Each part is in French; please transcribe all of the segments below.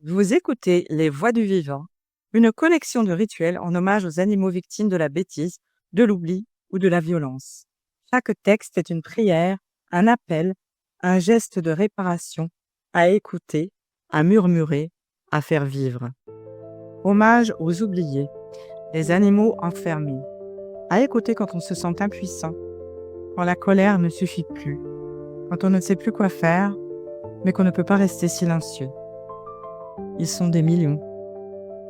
Vous écoutez Les Voix du vivant, une collection de rituels en hommage aux animaux victimes de la bêtise, de l'oubli ou de la violence. Chaque texte est une prière, un appel, un geste de réparation, à écouter, à murmurer, à faire vivre. Hommage aux oubliés, les animaux enfermés, à écouter quand on se sent impuissant, quand la colère ne suffit plus, quand on ne sait plus quoi faire, mais qu'on ne peut pas rester silencieux. Ils sont des millions,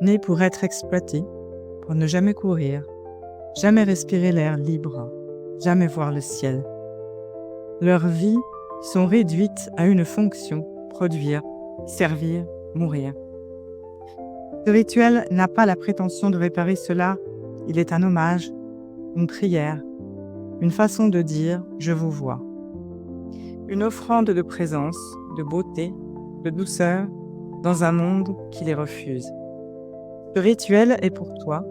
nés pour être exploités, pour ne jamais courir, jamais respirer l'air libre, jamais voir le ciel. Leurs vies sont réduites à une fonction, produire, servir, mourir. Ce rituel n'a pas la prétention de réparer cela, il est un hommage, une prière, une façon de dire « je vous vois ». Une offrande de présence, de beauté, de douceur, dans un monde qui les refuse. Ce rituel est pour toi,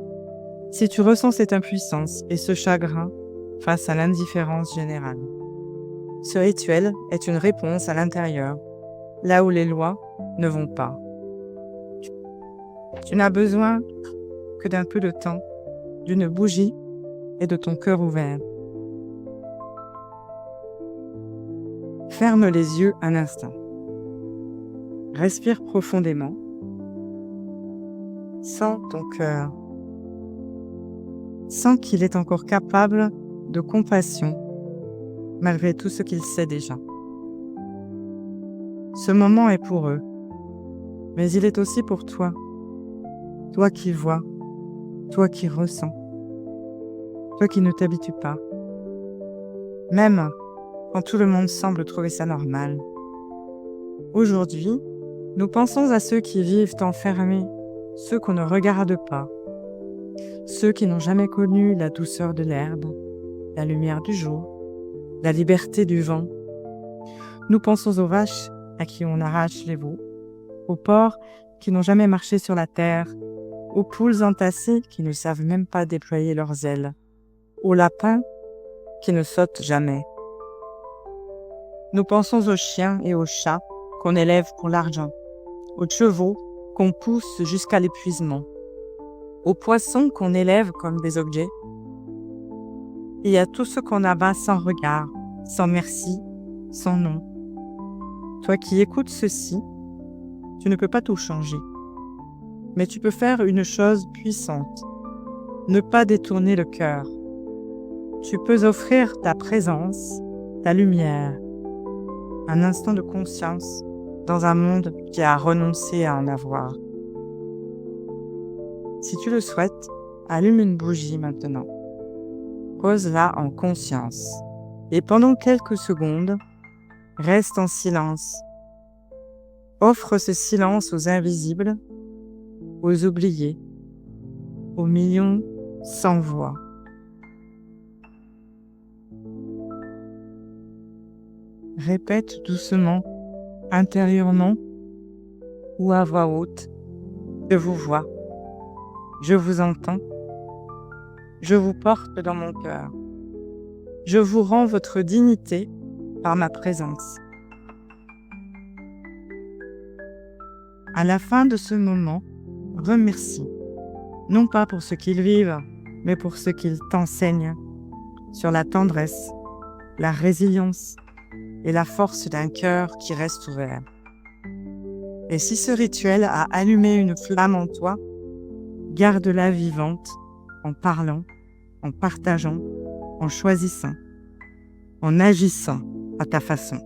si tu ressens cette impuissance et ce chagrin face à l'indifférence générale. Ce rituel est une réponse à l'intérieur, là où les lois ne vont pas. Tu n'as besoin que d'un peu de temps, d'une bougie et de ton cœur ouvert. Ferme les yeux un instant. Respire profondément. Sens ton cœur. Sens qu'il est encore capable de compassion, malgré tout ce qu'il sait déjà. Ce moment est pour eux, mais il est aussi pour toi. Toi qui vois, toi qui ressens, toi qui ne t'habitues pas. Même quand tout le monde semble trouver ça normal. Aujourd'hui, nous pensons à ceux qui vivent enfermés, ceux qu'on ne regarde pas, ceux qui n'ont jamais connu la douceur de l'herbe, la lumière du jour, la liberté du vent. Nous pensons aux vaches à qui on arrache les veaux, aux porcs qui n'ont jamais marché sur la terre, aux poules entassées qui ne savent même pas déployer leurs ailes, aux lapins qui ne sautent jamais. Nous pensons aux chiens et aux chats qu'on élève pour l'argent, aux chevaux qu'on pousse jusqu'à l'épuisement, aux poissons qu'on élève comme des objets, et à tout ce qu'on abat sans regard, sans merci, sans nom. Toi qui écoutes ceci, tu ne peux pas tout changer, mais tu peux faire une chose puissante, ne pas détourner le cœur. Tu peux offrir ta présence, ta lumière, un instant de conscience dans un monde qui a renoncé à en avoir. Si tu le souhaites, allume une bougie maintenant. Pose-la en conscience. Et pendant quelques secondes, reste en silence. Offre ce silence aux invisibles, aux oubliés, aux millions sans voix. Répète doucement, intérieurement ou à voix haute, je vous vois, je vous entends, je vous porte dans mon cœur, je vous rends votre dignité par ma présence. À la fin de ce moment, remercie, non pas pour ce qu'ils vivent, mais pour ce qu'ils t'enseignent, sur la tendresse, la résilience et la force d'un cœur qui reste ouvert. Et si ce rituel a allumé une flamme en toi, garde-la vivante en parlant, en partageant, en choisissant, en agissant à ta façon.